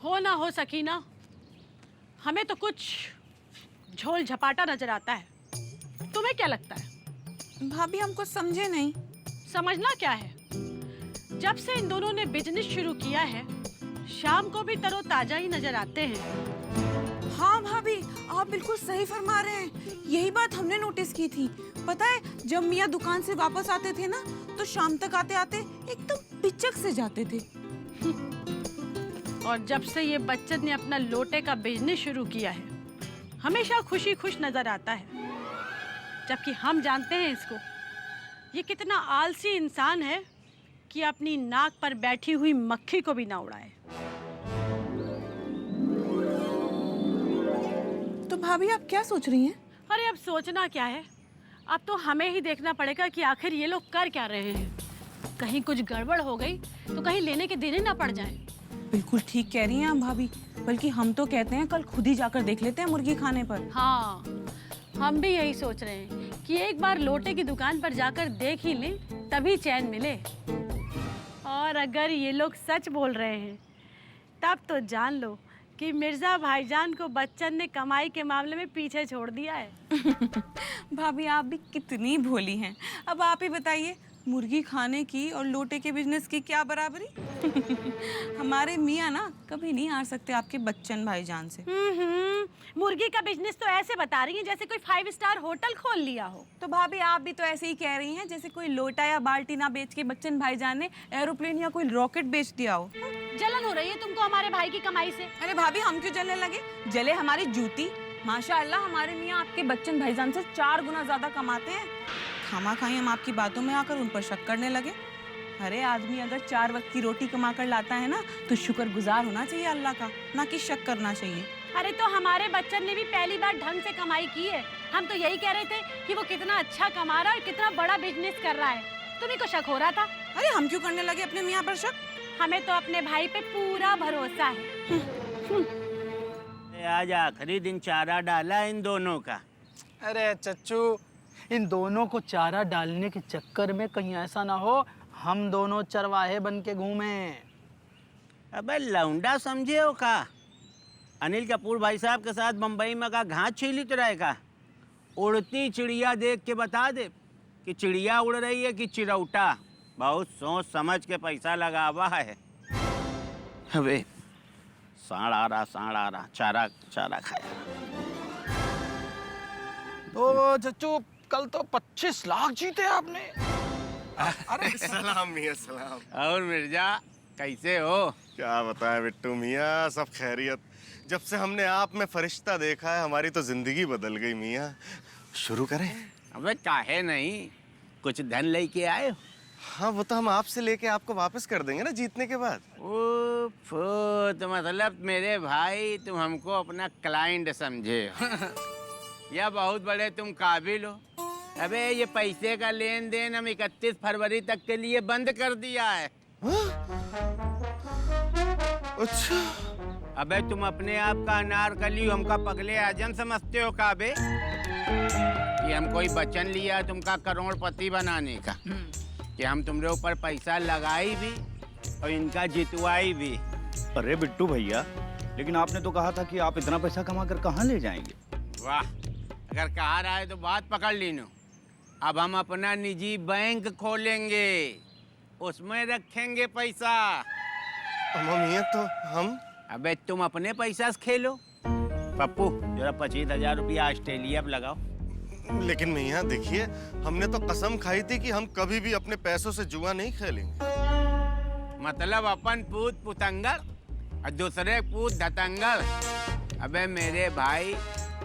हो ना हो सकीना, हमें तो कुछ झोल झपाटा नजर आता है। तुम्हें क्या लगता है? भाभी हम कुछ समझे नहीं। समझना क्या है? जब से इन दोनों ने बिजनेस शुरू किया है, शाम को भी तरोताजा ही नजर आते हैं। हाँ भाभी, आप बिल्कुल सही फरमा रहे हैं। यही बात हमने नोटिस की थी। पता है, जब मियाँ दुकान से वापस आते थे ना, तो शाम तक आते आते एकदम पिचक से जाते थे। और जब से ये बच्चन ने अपना लोटे का बिजनेस शुरू किया है, हमेशा खुशी खुश नजर आता है। जबकि हम जानते हैं इसको, ये कितना आलसी इंसान है कि अपनी नाक पर बैठी हुई मक्खी को भी ना उड़ाए। तो भाभी आप क्या सोच रही हैं? अरे अब सोचना क्या है, अब तो हमें ही देखना पड़ेगा कि आखिर ये लोग कर क्या रहे हैं। कहीं कुछ गड़बड़ हो गई तो कहीं लेने के देने ना पड़ जाए। बिल्कुल ठीक कह रही हैं आप भाभी। बल्कि हम तो कहते हैं कल खुद ही जाकर देख लेते हैं मुर्गी खाने पर। हाँ, हम भी यही सोच रहे हैं कि एक बार लोटे की दुकान पर जाकर देख ही लें, तभी चैन मिले। और अगर ये लोग सच बोल रहे हैं, तब तो जान लो कि मिर्जा भाईजान को बच्चन ने कमाई के मामले में पीछे छोड़ दिया है। भाभी आप भी कितनी भोली हैं। अब आप ही बताइए, मुर्गी खाने की और लोटे के बिजनेस की क्या बराबरी? हमारे मियाँ ना कभी नहीं हार सकते आपके बच्चन भाईजान से। मुर्गी का बिजनेस तो ऐसे बता रही हैं जैसे कोई 5 स्टार होटल खोल लिया हो। तो भाभी आप भी तो ऐसे ही कह रही हैं जैसे कोई लोटा या बाल्टी ना बेच के बच्चन भाईजान ने एरोप्लेन या कोई रॉकेट बेच दिया हो। जलन हो रही है तुमको हमारे भाई की कमाई से? अरे भाभी हम क्यों जलने लगे? जले हमारी जूती। माशाअल्लाह हमारे मियाँ आपके बच्चन भाईजान से 4 गुना ज्यादा कमाते हैं। खामा खाई हम आपकी बातों में आकर उन पर शक करने लगे। अरे आदमी अगर 4 वक्त की रोटी कमा कर लाता है ना, तो शुक्रगुजार होना चाहिए अल्लाह का, ना कि शक करना चाहिए। अरे तो हमारे बच्चन ने भी पहली बार ढंग से कमाई की है। हम तो यही कह रहे थे कि वो कितना अच्छा कमा रहा है और कितना बड़ा बिजनेस कर रहा है। तुम्हीं को शक हो रहा था? अरे हम क्यों करने लगे अपने मियाँ पर शक? हमें तो अपने भाई पे पूरा भरोसा है। आज आखिरी दिन चारा डाला इन दोनों का। अरे चच्चू, इन दोनों को चारा डालने के चक्कर में कहीं ऐसा ना हो हम दोनों चरवाहे बन के घूमे। अबे लौंडा समझे हो का? अनिल कपूर भाई साहब के साथ बम्बई में का घास छीलित रहेगा। उड़ती चिड़िया देख के बता दे कि चिड़िया उड़ रही है कि चिरौटा। बहुत सोच समझ के पैसा लगावा है। अबे सांड आ रहा, चारा चारा खाया। तो चच्चू कल तो 25 लाख जीते आपने। अरे सलाम मियाँ सलाम। और मिर्जा कैसे हो? क्या बताएं बिट्टू मियाँ, सब खैरियत। जब से हमने आप में फरिश्ता देखा है हमारी तो जिंदगी बदल गई मियाँ। शुरू करें? अबे काहे नहीं, कुछ धन लेके आए हो? हाँ वो तो हम आपसे लेके आपको वापस कर देंगे ना जीतने के बाद। उफ, तो मतलब मेरे भाई तुम हमको अपना क्लाइंट समझे हो। या बहुत बड़े तुम काबिल हो। अबे ये पैसे का लेन देन हम 31 फरवरी तक के लिए बंद कर दिया है। अच्छा। अबे तुम अपने आप का अनारकली हमका पगले आजम समझते हो काबे? कि हम कोई वचन लिया तुमका करोड़पति बनाने का, कि हम तुम्हारे ऊपर पैसा लगाई भी और इनका जितवाई भी। अरे बिट्टू भैया, लेकिन आपने तो कहा था कि आप इतना पैसा कमा कर कहाँ ले जाएंगे? वाह, अगर कहा रहा है तो बात पकड़ लीनो। अब हम अपना निजी बैंक खोलेंगे, उसमें रखेंगे पैसा। अम्मा मियाँ तो हम? अबे तुम अपने पैसा से खेलो। पप्पू जरा 25,000 रुपया ऑस्ट्रेलिया पे लगाओ। लेकिन मियाँ देखिए, हमने तो कसम खाई थी कि हम कभी भी अपने पैसों से जुआ नहीं खेलेंगे। मतलब अपन पूत पुतंगर और दूसरे पूत धतंगर। अबे मेरे भाई,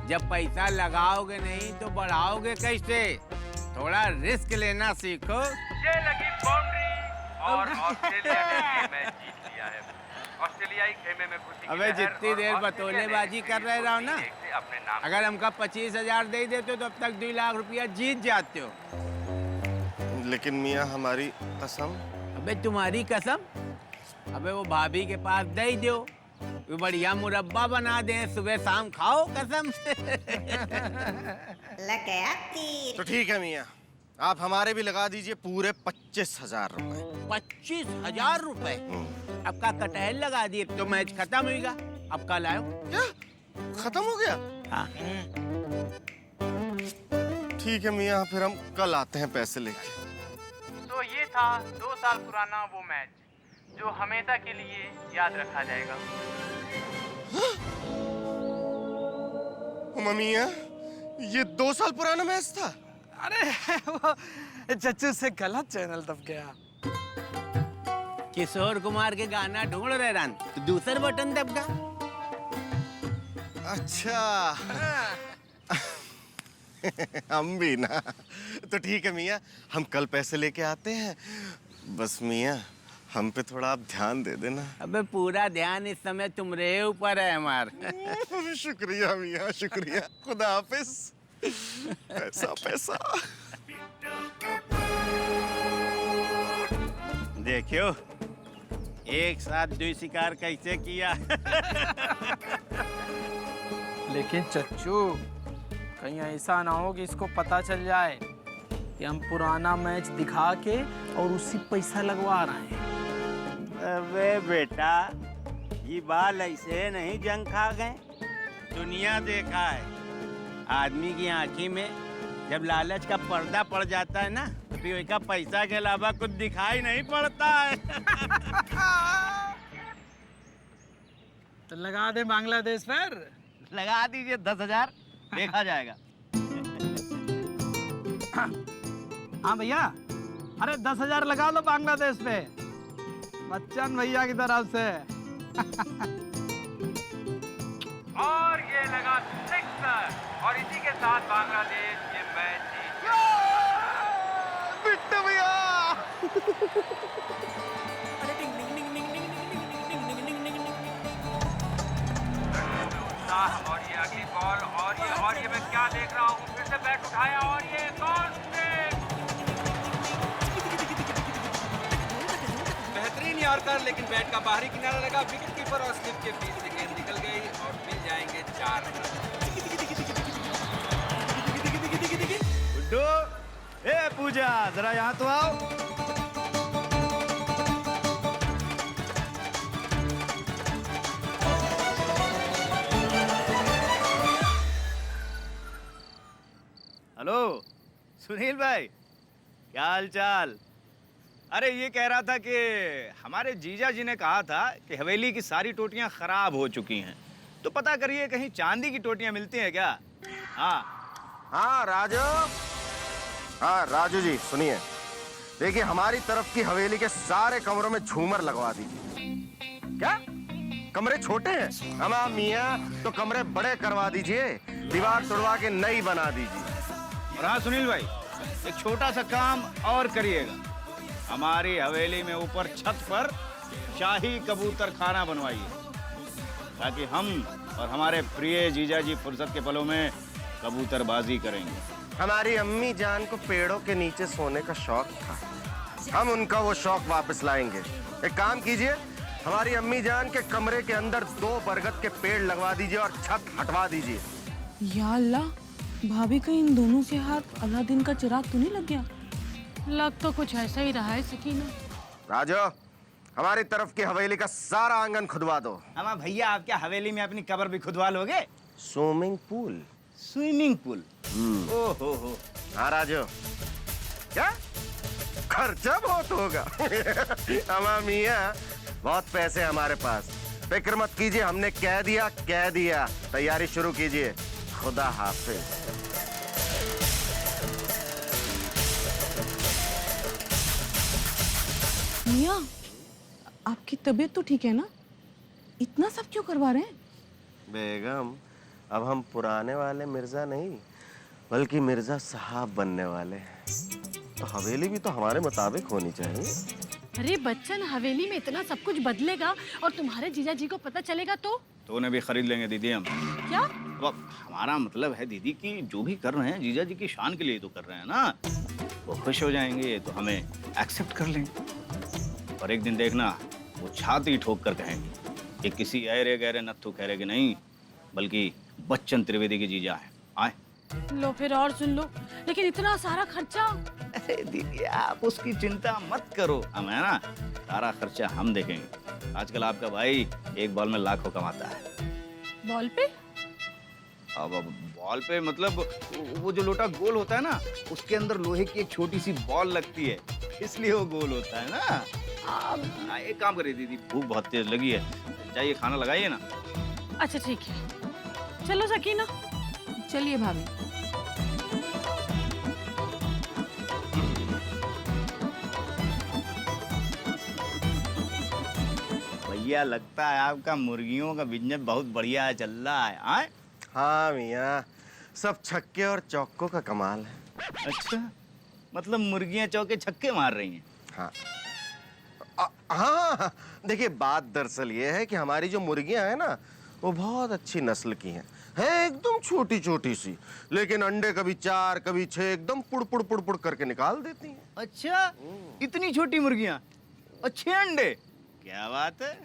जब पैसा लगाओगे नहीं तो बढ़ाओगे कैसे? थोड़ा रिस्क लेना सीखो। ये लगी बाउंड्री और ऑस्ट्रेलिया ने मैच जीत लिया है। ऑस्ट्रेलियाई खेमे में खुशी की अबे लहर जितनी और देर ऑस्ट्रेलिया बतौलेबाजी ने कर रहे रहो ना, सीरीज से अपने नाम अगर हमका 25,000 दे देते तो अब तक 2 लाख रुपया जीत जाते हो। लेकिन मियाँ हमारी कसम। अबे तुम्हारी कसम? अबे वो भाभी के पास दे दो, वो बढ़िया मुरब्बा बना दे, सुबह शाम खाओ कसम से। लग गया तीर। तो ठीक है मियाँ, आप हमारे भी लगा दीजिए पूरे 25,000 रुपए। 25,000 रुपए? अब का कटहल लगा दिए तो मैच खत्म होगा। अब कल आयो। क्या खत्म हो गया? हाँ। ठीक है मियाँ, फिर हम कल आते हैं पैसे लेके। तो ये था 2 साल पुराना वो मैच जो हमेशा के लिए याद रखा जाएगा। मियाँ, ये 2 साल पुराना मैच था? अरे वो चच्चू से गलत चैनल दब गया। किशोर कुमार के गाना ढूंढ रहे रन तो दूसरा बटन दबका। अच्छा। हम भी ना। तो ठीक है मियाँ, हम कल पैसे लेके आते हैं। बस मियाँ, हम पे थोड़ा आप ध्यान दे देना। अबे पूरा ध्यान इस समय तुम्हारे ऊपर है हमार। शुक्रिया मियाँ, शुक्रिया। खुदा हाफिज। पैसा पैसा। देखियो एक साथ 2 शिकार कैसे किया। लेकिन चच्चू कहीं ऐसा ना हो कि इसको पता चल जाए कि हम पुराना मैच दिखा के और उसी पैसा लगवा रहे हैं। अबे बेटा, ये बाल ऐसे नहीं जंग खा गए। दुनिया देखा है, आदमी की आंखी में जब लालच का पर्दा पड़ जाता है ना, फिर उसका पैसा के अलावा कुछ दिखाई नहीं पड़ता है। तो लगा दे बांग्लादेश पर। लगा दीजिए 10,000, देखा जाएगा। हाँ भैया, अरे 10,000 लगा लो बांग्लादेश पे, बच्चन भैया की तरफ से। और ये लगा 6 और इसी के साथ बांग्लादेश ये मैच जीत गया। बिट्टू भैया। और ये अगली बॉल और ये मैं क्या देख रहा हूँ, फिर से बैट उठाया और ये कौन से बेहतरीन यॉर्कर, लेकिन बैट का बाहरी किनारा लगा, विकेट कीपर और स्लिप के बीच से गेंद निकल गई और मिल जाएंगे 4 रन। गुड्डू, ए पूजा, जरा यहाँ तो आओ। हेलो सुनील भाई, क्या हाल चाल? अरे ये कह रहा था कि हमारे जीजा जी ने कहा था कि हवेली की सारी टोटियां खराब हो चुकी हैं, तो पता करिए कहीं चांदी की टोटियां मिलती हैं क्या? हाँ हाँ राजू। हाँ राजू जी सुनिए, देखिए हमारी तरफ की हवेली के सारे कमरों में झूमर लगवा दीजिए। क्या कमरे छोटे हैं? हमारा मियाँ तो कमरे बड़े करवा दीजिए, दीवार तोड़वा के नई बना दीजिए। और हाँ सुनील भाई, एक छोटा सा काम और करिएगा, हमारी हवेली में ऊपर छत पर शाही कबूतर खाना बनवाइए, ताकि हम और हमारे प्रिय जीजा जी फुर्सत के पलों में कबूतरबाजी करेंगे। हमारी अम्मी जान को पेड़ों के नीचे सोने का शौक था, हम उनका वो शौक वापस लाएंगे। एक काम कीजिए, हमारी अम्मी जान के कमरे के अंदर 2 बरगद के पेड़ लगवा दीजिए और छत हटवा दीजिए। या अल्लाह, भाभी कहीं इन दोनों के हाथ अलादीन का चिराग तो नहीं लग गया? लग तो कुछ ऐसा ही रहा है सकीना। राजू, हमारी तरफ की हवेली का सारा आंगन खुदवा दो। हमारा भैया, आप क्या हवेली में अपनी कब्र भी खुदवा लोगे? Swimming pool. Swimming pool? ओहो हो। हाँ राजू, क्या खर्चा बहुत होगा? हमारा मियाँ, बहुत पैसे हमारे पास, फिक्र मत कीजिए, हमने कह दिया, तैयारी शुरू कीजिए। खुदा हाफिज। मियाँ, आपकी तबीयत तो ठीक है ना? इतना सब क्यों करवा रहे हैं? बेगम, अब हम पुराने वाले मिर्जा नहीं, बल्कि मिर्जा साहब बनने वाले हैं, तो हवेली भी तो हमारे मुताबिक होनी चाहिए। अरे बच्चन, हवेली में इतना सब कुछ बदलेगा और तुम्हारे जीजा जी को पता चलेगा तो उन्हें भी खरीद लेंगे दीदी हम। क्या? अब हमारा मतलब है दीदी कि जो भी कर रहे हैं जीजा जी की शान के लिए तो कर रहे हैं ना, वो खुश हो जाएंगे तो हमें एक्सेप्ट कर लेंगे। और एक दिन देखना, वो छाती ठोक कर कहेंगे कि किसी ऐरे गहरे नत्थु खैरे के नहीं, बल्कि बच्चन त्रिवेदी के जीजा है। आए लो फिर और सुन लो, लेकिन इतना सारा खर्चा। अरे दीदी, आप उसकी चिंता मत करो, हम है ना, सारा खर्चा हम देखेंगे। आजकल आपका भाई एक बॉल में लाखों कमाता है। बॉल पे? अब बॉल पे मतलब वो जो लोटा गोल होता है ना, उसके अंदर लोहे की एक छोटी सी बॉल लगती है, इसलिए वो गोल होता है ना। एक काम करिए दीदी, भूख बहुत तेज लगी है, जाइए खाना लगाइए ना। अच्छा ठीक है, चलो सकीना। चलिए भाभी। भैया लगता है आपका मुर्गियों का बिजनेस बहुत बढ़िया चल रहा है। आए? हाँ मियाँ, सब छक्के और चौकों का कमाल है। अच्छा, मतलब मुर्गियां चौके छक्के मार रही हैं। हाँ हाँ, देखिए बात दरअसल ये है कि हमारी जो मुर्गियां हैं ना, वो बहुत अच्छी नस्ल की हैं। है एकदम छोटी छोटी सी, लेकिन अंडे कभी 4 कभी 6 एकदम पुड़ करके निकाल देती हैं। अच्छा, इतनी छोटी मुर्गियां, अच्छे अंडे, क्या बात है।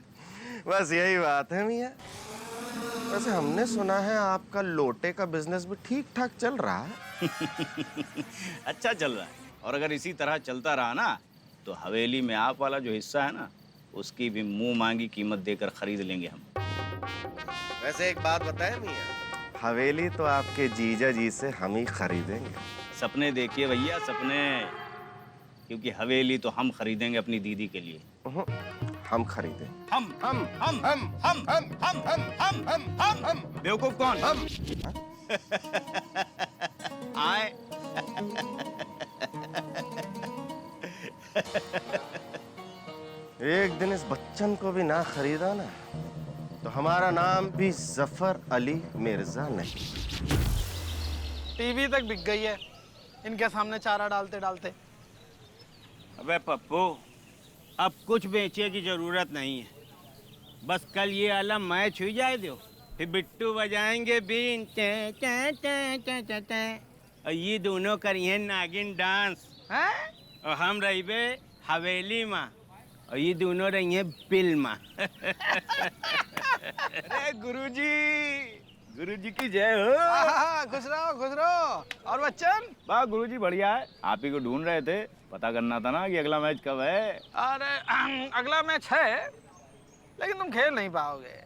बस यही बात है मियाँ। वैसे हमने सुना है आपका लोटे का बिजनेस भी ठीक ठाक चल रहा है। अच्छा चल रहा है, और अगर इसी तरह चलता रहा ना, तो हवेली में आप वाला जो हिस्सा है ना, उसकी भी मुंह मांगी कीमत देकर खरीद लेंगे हम। वैसे एक बात बताएं मियाँ, हवेली तो आपके जीजा जी से हम ही खरीदेंगे। सपने देखिए भैया, सपने, क्योंकि हवेली तो हम खरीदेंगे अपनी दीदी के लिए। हम खरीदें। हम बेवकूफ कौन? हम आए। एक दिन इस बच्चन को भी ना खरीदा ना, तो हमारा नाम भी जफर अली मिर्जा नहीं। टीवी तक बिक गई है इनके सामने चारा डालते डालते। अबे पप्पू, अब कुछ बेचने की जरूरत नहीं है, बस कल ये वाला मैच हो जाए दो, फिर बिट्टू बजाएंगे बीन टे टे टे टे टे टे, और ये दोनों करिए नागिन डांस हैं? और हम रहिबे हवेली माँ, और ये दोनों रहिए बिल माँ। अरे गुरुजी की जय हो। खुश रहो। और बच्चन? वाह गुरुजी बढ़िया है, आप ही को ढूंढ रहे थे, पता करना था ना कि अगला मैच कब है। अरे अगला मैच है, लेकिन तुम खेल नहीं पाओगे।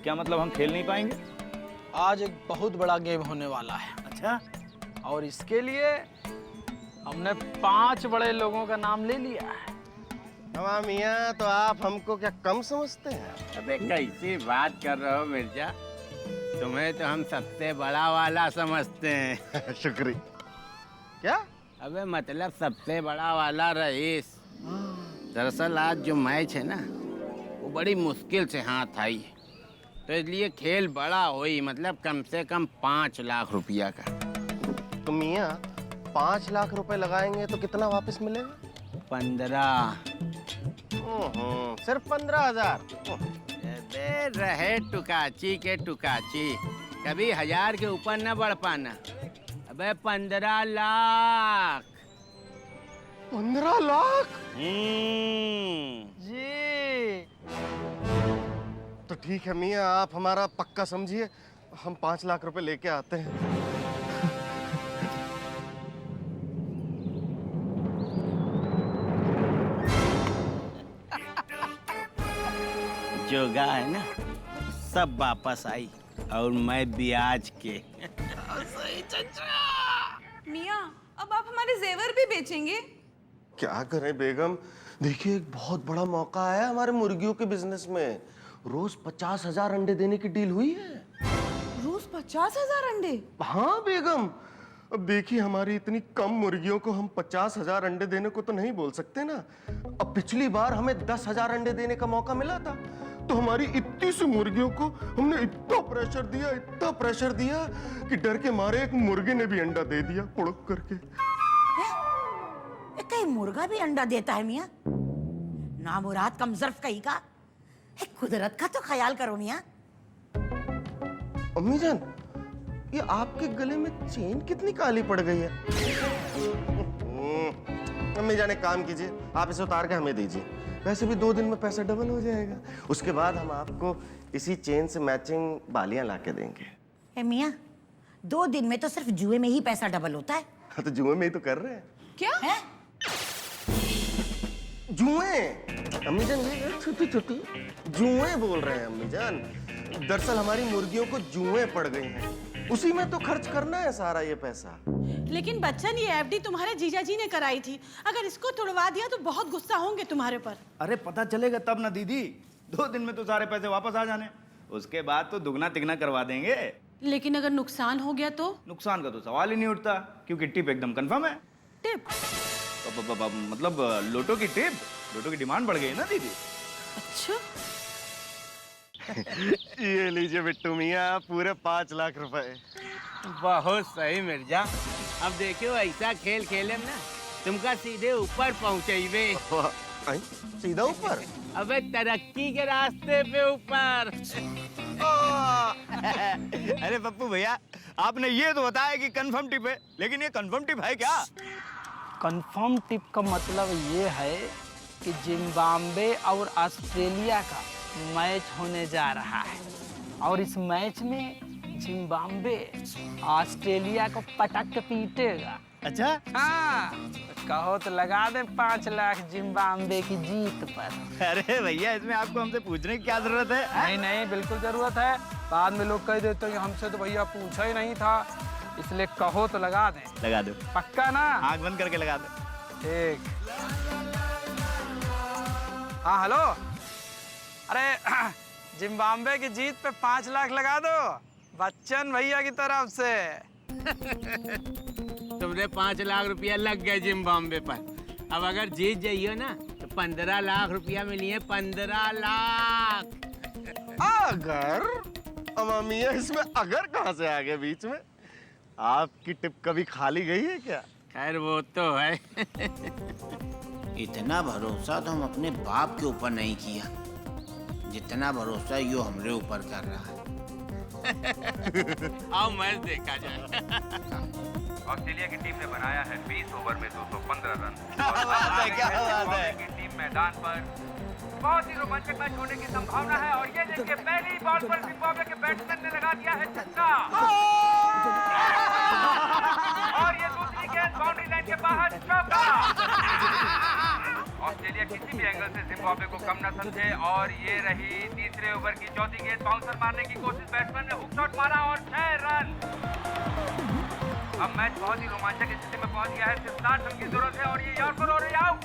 क्या मतलब हम खेल नहीं पाएंगे? आज एक बहुत बड़ा गेम होने वाला है। अच्छा, और इसके लिए हमने 5 बड़े लोगों का नाम ले लिया है। हवा मियाँ, तो आप हमको क्या कम समझते हैं? अबे कैसी बात कर रहे हो मिर्जा, तुम्हें तो हम सबसे बड़ा वाला समझते हैं। शुक्रिया। क्या? अबे मतलब सबसे बड़ा वाला रईस। दरअसल आज जो मैच है ना, वो बड़ी मुश्किल से हाथ आई है, तो इसलिए खेल बड़ा हुई, मतलब कम से कम 5 लाख रुपया का। तो मियाँ 5 लाख रुपए लगाएंगे तो कितना वापस मिलेगा? 15। सिर्फ 15,000। अबे रहे टुकाची के टुकाची, कभी 1000 के ऊपर न बढ़ पाना। अबे 15 लाख। 15 लाख? जी। तो ठीक है मियाँ, आप हमारा पक्का समझिए, हम 5 लाख रुपए लेके आते हैं। जोगा है ना, सब वापस आई, और मैं ब्याज के। मियाँ, अब आप हमारे जेवर भी बेचेंगे? क्या करें बेगम, देखिए एक बहुत बड़ा मौका आया हमारे मुर्गियों के बिजनेस में। रोज 50,000 अंडे देने की डील हुई है। रोज 50,000 अंडे? हाँ बेगम, अब देखिए हमारी इतनी कम मुर्गियों को हम 50,000 अंडे देने को तो नहीं बोल सकते ना। अब पिछली बार हमें 10,000 अंडे देने का मौका मिला था, तो हमारी इतनी सी मुर्गियों को हमने इतना प्रेशर दिया कि डर के मारे एक मुर्गे ने भी अंडा दे दिया, पुड़क करके। कहीं मुर्गा भी अंडा देता है मियाँ? नामुराद कमजर्फ कहीं का। कुदरत का तो ख्याल करो मियाँ। अम्मी जान, ये आपके गले में चेन कितनी काली पड़ गई है? अम्मी जान एक काम कीजिए, आप इसे उतार के हमें दीजिए, वैसे भी 2 दिन में पैसा डबल हो जाएगा। उसके बाद हम आपको इसी चेन से मैचिंग बालियां ला के देंगे। मियाँ 2 दिन में तो सिर्फ जुए में ही पैसा डबल होता है। हाँ, तो जुए में ही तो कर रहे हैं। क्या है? जुए? अम्मी जान ये छोटी छोटी जुएं बोल रहे हैं अम्मी जान। दरअसल हमारी मुर्गियों को जुएं पड़ गई हैं, उसी में तो खर्च करना है सारा ये पैसा। लेकिन बच्चन, ये एफडी तुम्हारे जीजा जी ने कराई थी, अगर इसको तोड़वा दिया तो बहुत गुस्सा होंगे तुम्हारे पर। अरे पता चलेगा तब ना दीदी, 2 दिन में तो सारे पैसे वापस आ जाने, उसके बाद तो दुगना तिगना करवा देंगे। लेकिन अगर नुकसान हो गया तो? नुकसान का तो सवाल ही नहीं उठता, क्योंकि टिप एकदम कंफर्म है। टिप? मतलब लोटो की टिप, लोटो की डिमांड बढ़ गई ना दीदी। अच्छा। ये लीजिए बिट्टू मियाँ, पूरे 5 लाख रुपए। बहुत सही मिर्जा। अब देखियो ऐसा खेल खेले ना तुमका सीधे ऊपर पहुंचेबे। आई, सीधा ऊपर? अबे तरक्की के रास्ते पे ऊपर। अरे पप्पू भैया, आपने ये तो बताया कि कंफर्म टिप है, लेकिन ये कंफर्म टिप है क्या? कंफर्म टिप का मतलब ये है कि जिम्बाब्वे और ऑस्ट्रेलिया का मैच होने जा रहा है, और इस मैच में जिम्बाब्वे ऑस्ट्रेलिया को पटक के पीटेगा। अच्छा। हाँ, कहो तो लगा दे 5 लाख जिम्बाब्वे की जीत पर। अरे भैया, इसमें आपको हमसे पूछने की क्या जरूरत है? नहीं नहीं, बिल्कुल जरूरत है। बाद में लोग कह देते हैं हमसे तो भैया पूछा ही नहीं था, इसलिए कहो तो लगा दें। लगा दो। पक्का ना? आँख बंद करके लगा दो। ठीक। हाँ हेलो, अरे जिम्बाब्वे की जीत पे 5 लाख लगा दो, बच्चन भैया की तरफ से। तुमने 5 लाख रुपया लग गए जिम्बाब्वे पर। अब अगर जीत जाइयो ना तो 15 लाख रुपया मिलिए। 15 लाख। अगर? अम्मा मियाँ, इसमें अगर कहाँ से आ गए बीच में? आपकी टिप कभी खाली गई है क्या? खैर वो तो है। इतना भरोसा तो हम अपने बाप के ऊपर नहीं किया जितना भरोसा यो हमरे ऊपर कर रहा है। आओ मैच देखा जाए। ऑस्ट्रेलिया की टीम ने बनाया है 20 ओवर में 215 रन। क्या बात है, क्या बात है। की टीम मैदान पर बहुत ही रोमांचक मैच होने की संभावना है, और ये देखिए पहली बॉल पर जिम्बाब्वे के बैट्समैन ने लगा दिया है छक्का, और ये दूसरी गेंद बाउंड्री लाइन के बाहर चौका। ऑस्ट्रेलिया किसी भी एंगल से जिम्बाब्वे को कम न समझे, और ये रही तीसरे ओवर की चौथी गेंद। बाउंसर मारने की कोशिश, बैट्समैन ने हुक शॉट मारा और 6 रन। अब मैच बहुत ही रोमांचक स्थिति में पहुंच गया है। सिर्फ 60 रन की जरूरत है, और ये यॉर्कर और आउट।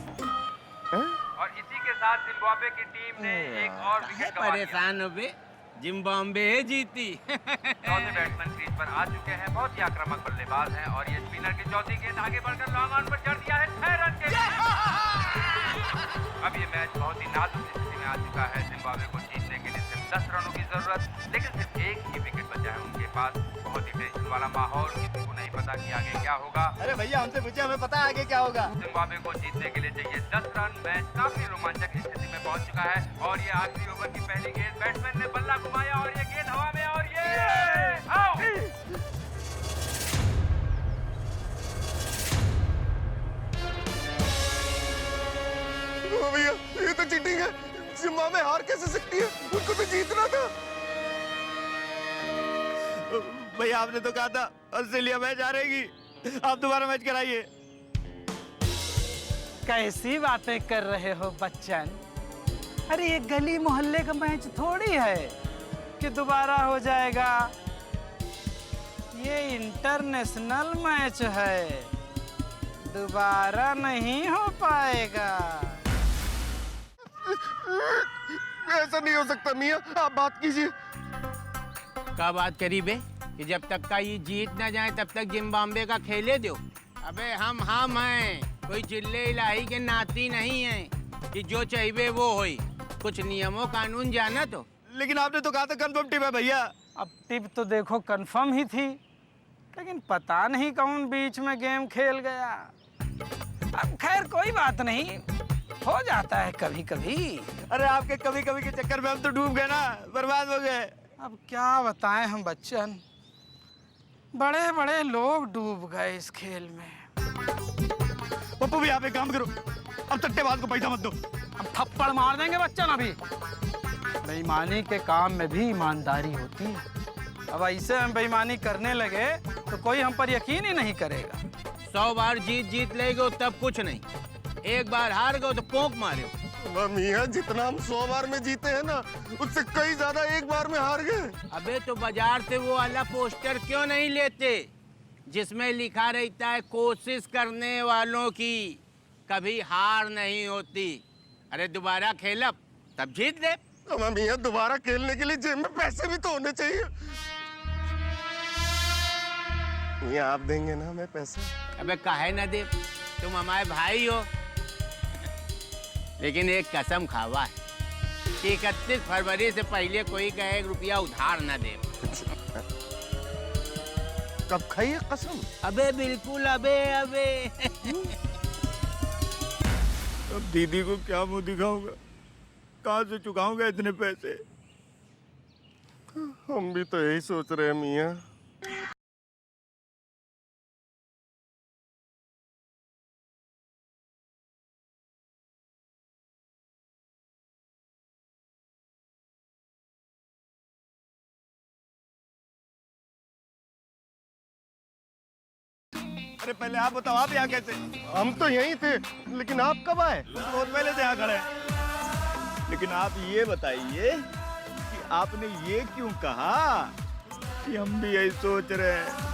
और इसी के साथ जिम्बाब्वे की टीम ने एक और विकेट गंवा दिया। परेशान हो बे, जिम्बाब्वे जीती। चौथे बैट्समैन क्रीज पर आ चुके हैं, बहुत ही आक्रामक बल्लेबाज हैं, और ये स्पिनर की चौथी गेंद आगे बढ़कर लॉन्ग ऑन पर चढ़ दिया है 6 रन के लिए। अब ये मैच बहुत ही नाजुक स्थिति में आ चुका है। जिम्बाब्वे को जीतने के लिए सिर्फ 10 रनों की जरूरत, लेकिन सिर्फ एक ही विकेट बचा है उनके पास। बहुत ही टेंशन वाला माहौल, किसी को नहीं पता कि आगे क्या होगा। अरे भैया, हमसे पूछे, हमें पता है आगे क्या होगा। जिम्बाब्वे को जीतने के लिए चाहिए 10 रन। मैच काफी रोमांचक स्थिति में पहुंच चुका है, और ये आखिरी ओवर की पहली गेंद, बैट्समैन ने बल्ला घुमाया और ये गेंद हवा में, और ये आउट। भैया, ये तो चीटिंग है। जिम्बाब्वे हार कैसे सकती है? उनको तो जीतना था। भैया, आपने तो कहा था ऑस्ट्रेलिया मैच हारेगी, आप दोबारा मैच कराइए। कैसी बातें कर रहे हो बच्चन? अरे ये गली मोहल्ले का मैच थोड़ी है कि दोबारा हो जाएगा। ये इंटरनेशनल मैच है, दोबारा नहीं हो पाएगा। ऐसा नहीं हो सकता मियाँ, आप बात कीजिए। क्या बात करी बे कि जब तक का ये जीत ना जाए तब तक जिम्बाब्वे का खेले दो। अबे हम हैं, कोई चिल्ले इलाही के नाती नहीं हैं कि जो चाहिए वो होई। कुछ नियमों कानून जाना तो। लेकिन आपने तो कहा था कंफर्म टिप है भैया। अब टिप तो देखो कंफर्म ही थी, लेकिन पता नहीं कौन बीच में गेम खेल गया। अब खैर कोई बात नहीं, हो जाता है कभी कभी। अरे आपके कभी कभी के चक्कर में हम तो डूब गए ना, बर्बाद हो गए। अब क्या बताएं हम बच्चन, बड़े बड़े लोग डूब गए इस खेल में। पप्पू भी आप एक काम करो, अब सट्टेबाज को पैसा मत दो। अब थप्पड़ मार देंगे बच्चन। अभी बेईमानी के काम में भी ईमानदारी होती है। अब ऐसे हम बेईमानी करने लगे तो कोई हम पर यकीन ही नहीं करेगा। 100 बार जीत ले गो तब कुछ नहीं, एक बार हार गो तो पोंक मारो। मियाँ जितना हम 100 बार में जीते हैं ना, उससे कई ज्यादा एक बार में हार गए। अबे तो बाजार से वो वाला पोस्टर क्यों नहीं लेते जिसमें लिखा रहता है कोशिश करने वालों की कभी हार नहीं होती। अरे दोबारा खेलब तब जीत ले। अब मियाँ दोबारा खेलने के लिए जेब में पैसे भी तो होने चाहिए। मियाँ आप देंगे ना हमें पैसे? अबे काहे ना दे, तुम हमारे भाई हो। लेकिन एक कसम खावा है कि 31 फरवरी से पहले कोई का 1 रुपया उधार ना दे। कब खाई है कसम? अबे बिल्कुल अबे। अब दीदी को क्या मुंह दिखाऊंगा, कहाँ से चुकाऊंगा इतने पैसे? हम भी तो यही सोच रहे हैं मियाँ। अरे पहले आप बताओ, आप यहाँ कैसे? हम तो यहीं थे, लेकिन आप कब आए? बहुत पहले से यहाँ खड़े हैं। लेकिन आप ये बताइए कि आपने ये क्यों कहा कि हम भी यही सोच रहे हैं?